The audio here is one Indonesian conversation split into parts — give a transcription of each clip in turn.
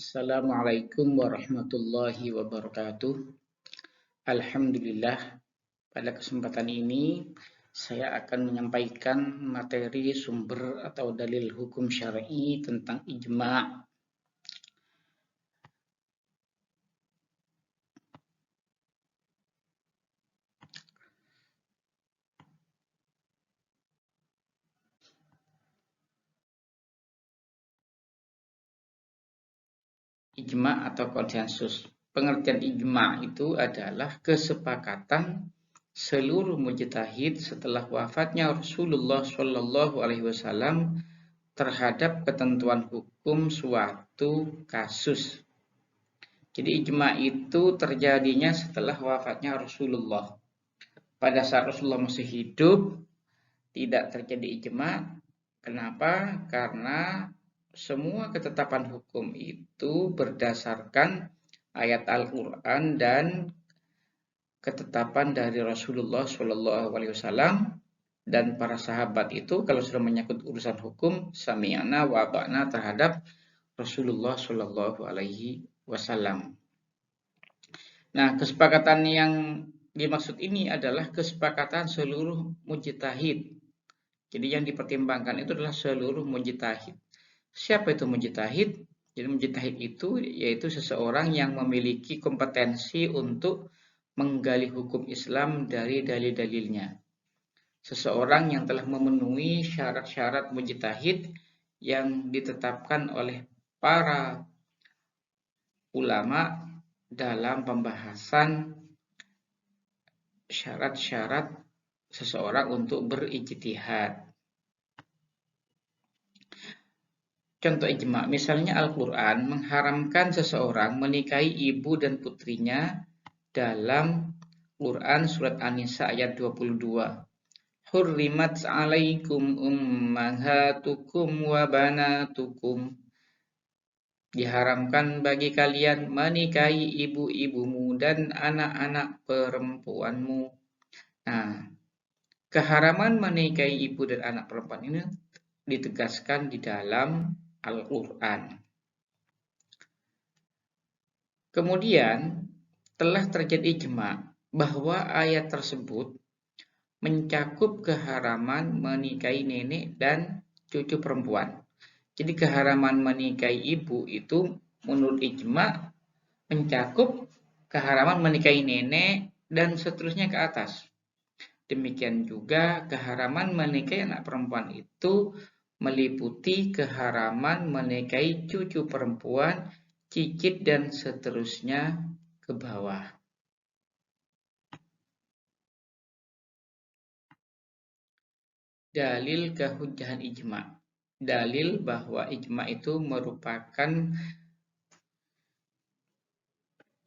Assalamualaikum warahmatullahi wabarakatuh. Alhamdulillah, pada kesempatan ini saya akan menyampaikan materi sumber atau dalil hukum syar'i tentang ijma'. Ijma' atau konsensus. Pengertian ijma' itu adalah kesepakatan seluruh mujtahid setelah wafatnya Rasulullah Shallallahu Alaihi Wasallam terhadap ketentuan hukum suatu kasus. Jadi ijma' itu terjadinya setelah wafatnya Rasulullah. Pada saat Rasulullah masih hidup, tidak terjadi ijma'. Kenapa? Karena semua ketetapan hukum itu berdasarkan ayat Al-Quran dan ketetapan dari Rasulullah SAW, dan para sahabat itu kalau sudah menyangkut urusan hukum sami'na wa ata'na terhadap Rasulullah SAW. Nah, kesepakatan yang dimaksud ini adalah kesepakatan seluruh mujtahid. Jadi yang dipertimbangkan itu adalah seluruh mujtahid. Siapa itu mujtahid? Jadi mujtahid itu yaitu seseorang yang memiliki kompetensi untuk menggali hukum Islam dari dalil-dalilnya. Seseorang yang telah memenuhi syarat-syarat mujtahid yang ditetapkan oleh para ulama dalam pembahasan syarat-syarat seseorang untuk berijtihad. Contoh ijma', misalnya Al-Quran mengharamkan seseorang menikahi ibu dan putrinya dalam Quran surat An-Nisa ayat 22. Hurrimat 'alaikum ummahatukum wa banatukum. Diharamkan bagi kalian menikahi ibu-ibumu dan anak-anak perempuanmu. Nah, keharaman menikahi ibu dan anak perempuan ini ditegaskan di dalam Al-Quran. Kemudian telah terjadi ijma' bahwa ayat tersebut mencakup keharaman menikahi nenek dan cucu perempuan. Jadi keharaman menikahi ibu itu menurut ijma' mencakup keharaman menikahi nenek dan seterusnya ke atas. Demikian juga keharaman menikahi anak perempuan itu meliputi keharaman menikahi cucu perempuan, cicit dan seterusnya ke bawah. Dalil kehujjahan ijma'. Dalil bahwa ijma' itu merupakan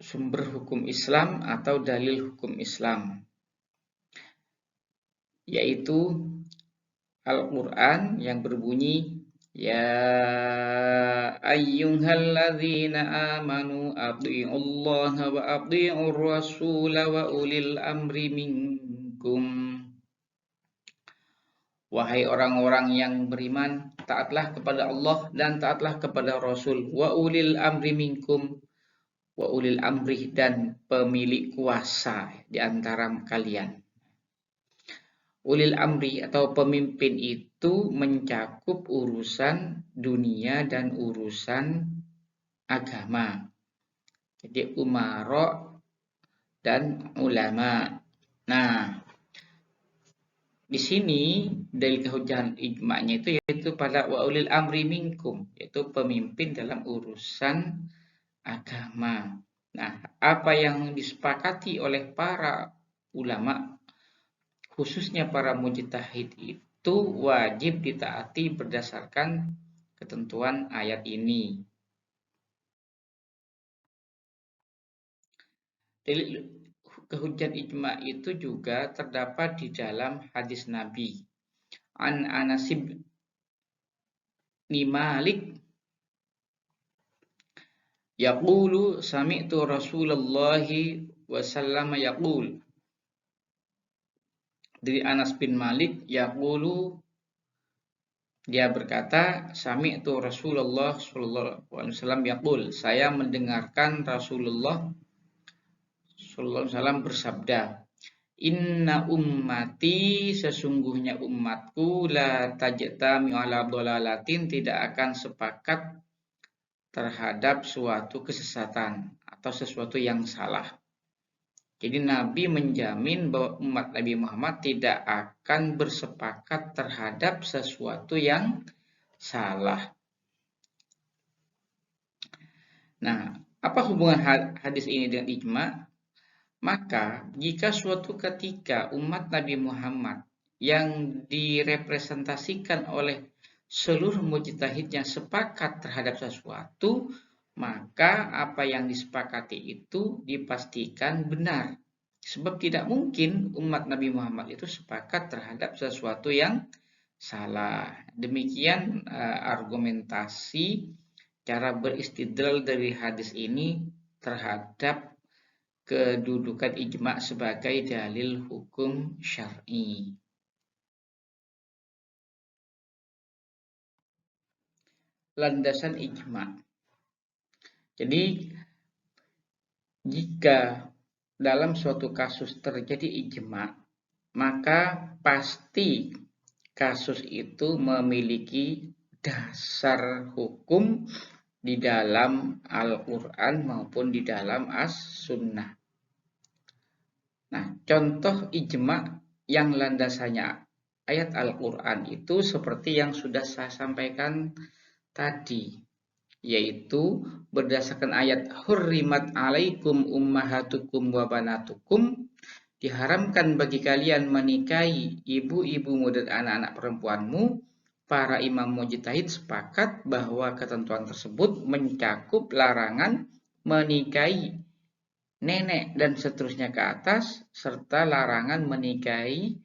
sumber hukum Islam atau dalil hukum Islam, yaitu Al-Quran yang berbunyi ya ayyuhalladzina amanu athi'ullaha wa athi'ur rasula wa ulil amri minkum. Wahai orang-orang yang beriman, taatlah kepada Allah dan taatlah kepada Rasul. Wa ulil amri minkum. Wa ulil amri dan pemilik kuasa di antara kalian. Ulil amri atau pemimpin itu mencakup urusan dunia dan urusan agama. Jadi umara dan ulama. Nah, di sini dari kehujjahan ijma'nya itu yaitu pada wa ulil amri minkum, yaitu pemimpin dalam urusan agama. Nah, apa yang disepakati oleh para ulama, khususnya para mujtahid itu wajib ditaati berdasarkan ketentuan ayat ini. Dalil kehujjahan ijma' itu juga terdapat di dalam hadis Nabi. An Anas bin Malik yaqulu sami'tu Rasulullah wasallam yaqul. Dari Anas bin Malik yaqulu Dia berkata, sami'tu Rasulullah sallallahu alaihi wasallam yaqul, saya mendengarkan Rasulullah sallallahu alaihi wasallam bersabda, inna ummati, sesungguhnya umatku, la tajtami ala dhalalatin, tidak akan sepakat terhadap suatu kesesatan atau sesuatu yang salah. Jadi Nabi menjamin bahwa umat Nabi Muhammad tidak akan bersepakat terhadap sesuatu yang salah. Nah, apa hubungan hadis ini dengan ijma? Maka, jika suatu ketika umat Nabi Muhammad yang direpresentasikan oleh seluruh mujtahidnya sepakat terhadap sesuatu, maka apa yang disepakati itu dipastikan benar. Sebab tidak mungkin umat Nabi Muhammad itu sepakat terhadap sesuatu yang salah. Demikian argumentasi cara beristidlal dari hadis ini terhadap kedudukan ijma sebagai dalil hukum syar'i. Landasan ijma. Jadi jika dalam suatu kasus terjadi ijma, maka pasti kasus itu memiliki dasar hukum di dalam Al-Quran maupun di dalam As-Sunnah. Nah, contoh ijma yang landasannya ayat Al-Quran itu seperti yang sudah saya sampaikan tadi, yaitu berdasarkan ayat hurrimat alaikum ummahatukum wa banatukum, diharamkan bagi kalian menikahi ibu-ibumu dan anak-anak perempuanmu. Para imam mujtahid sepakat bahwa ketentuan tersebut mencakup larangan menikahi nenek dan seterusnya ke atas, serta larangan menikahi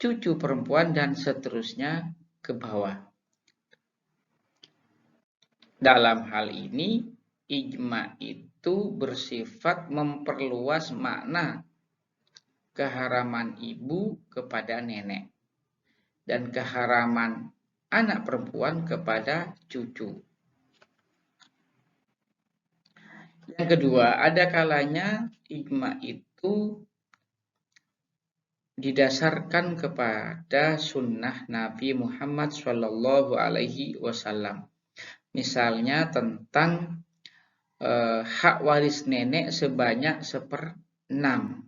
cucu perempuan dan seterusnya ke bawah. Dalam hal ini, ijma itu bersifat memperluas makna keharaman ibu kepada nenek dan keharaman anak perempuan kepada cucu. Yang kedua, ada kalanya ijma itu didasarkan kepada sunnah Nabi Muhammad Shallallahu Alaihi Wasallam. Misalnya tentang hak waris nenek sebanyak 1/6.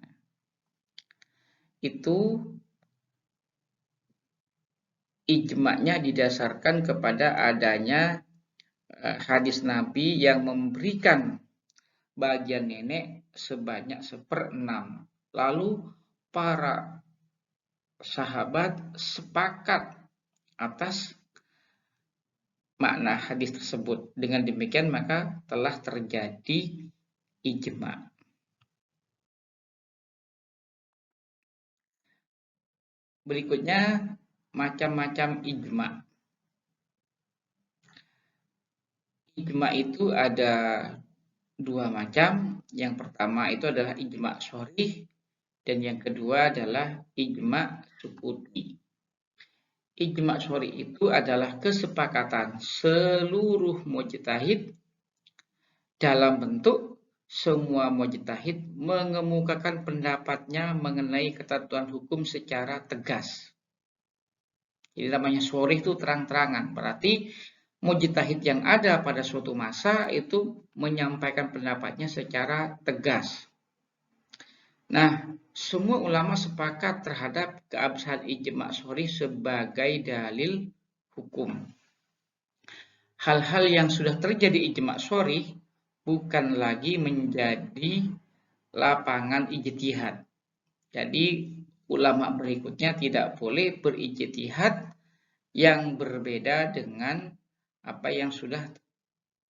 Itu ijma'nya didasarkan kepada adanya hadis Nabi yang memberikan bagian nenek sebanyak 1/6. Lalu para sahabat sepakat atas makna hadis tersebut. Dengan demikian maka telah terjadi ijma'. Berikutnya macam-macam ijma'. Ijma' itu ada dua macam. Yang pertama itu adalah ijma' sharih dan yang kedua adalah ijma' sukuti. Ijma' sharih itu adalah kesepakatan seluruh mujtahid dalam bentuk semua mujtahid mengemukakan pendapatnya mengenai ketentuan hukum secara tegas. Jadi namanya sharih itu terang-terangan. Berarti mujtahid yang ada pada suatu masa itu menyampaikan pendapatnya secara tegas. Nah, semua ulama sepakat terhadap keabsahan ijma' sharih sebagai dalil hukum. Hal-hal yang sudah terjadi ijma' sharih bukan lagi menjadi lapangan ijtihad. Jadi ulama berikutnya tidak boleh berijtihad yang berbeda dengan apa yang sudah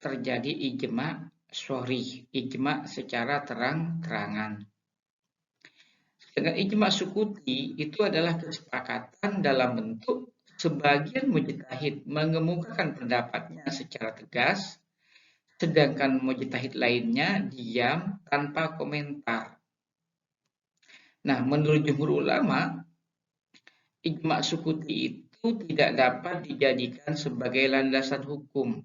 terjadi ijma' sharih, ijma' secara terang-terangan. Dengan ijma' sukuti itu adalah kesepakatan dalam bentuk sebagian mujtahid mengemukakan pendapatnya secara tegas, sedangkan mujtahid lainnya diam tanpa komentar. Nah, menurut jumhur ulama, ijma' sukuti itu tidak dapat dijadikan sebagai landasan hukum.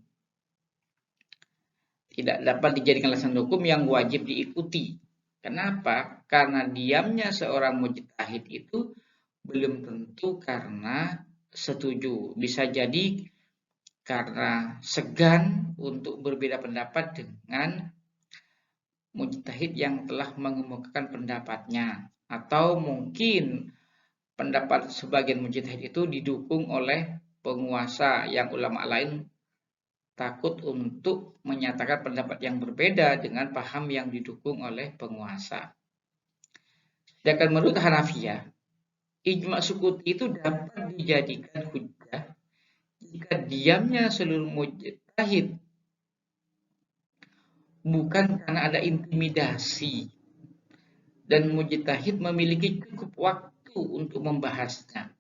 Tidak dapat dijadikan landasan hukum yang wajib diikuti. Kenapa? Karena diamnya seorang mujtahid itu belum tentu karena setuju. Bisa jadi karena segan untuk berbeda pendapat dengan mujtahid yang telah mengemukakan pendapatnya. Atau mungkin pendapat sebagian mujtahid itu didukung oleh penguasa yang ulama lain takut untuk menyatakan pendapat yang berbeda dengan paham yang didukung oleh penguasa. Sedangkan menurut Hanafiyah, ijma sukuti itu dapat dijadikan hujjah jika diamnya seluruh mujtahid bukan karena ada intimidasi dan mujtahid memiliki cukup waktu untuk membahasnya.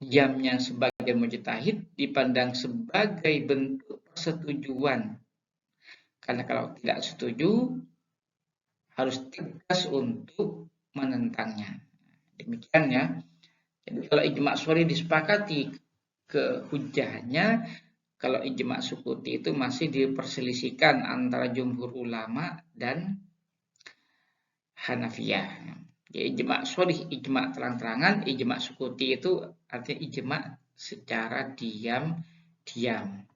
Diamnya sebagai mujtahid dipandang sebagai bentuk persetujuan. Karena kalau tidak setuju, harus tegas untuk menentangnya. Demikian ya. Jadi kalau ijma' shori disepakati ke hujahnya, kalau ijma' sukuti itu masih diperselisihkan antara jumhur ulama dan Hanafiyah. Jadi ijma' shori, ijma' terang-terangan, ijma' sukuti itu artinya ijma' secara diam-diam.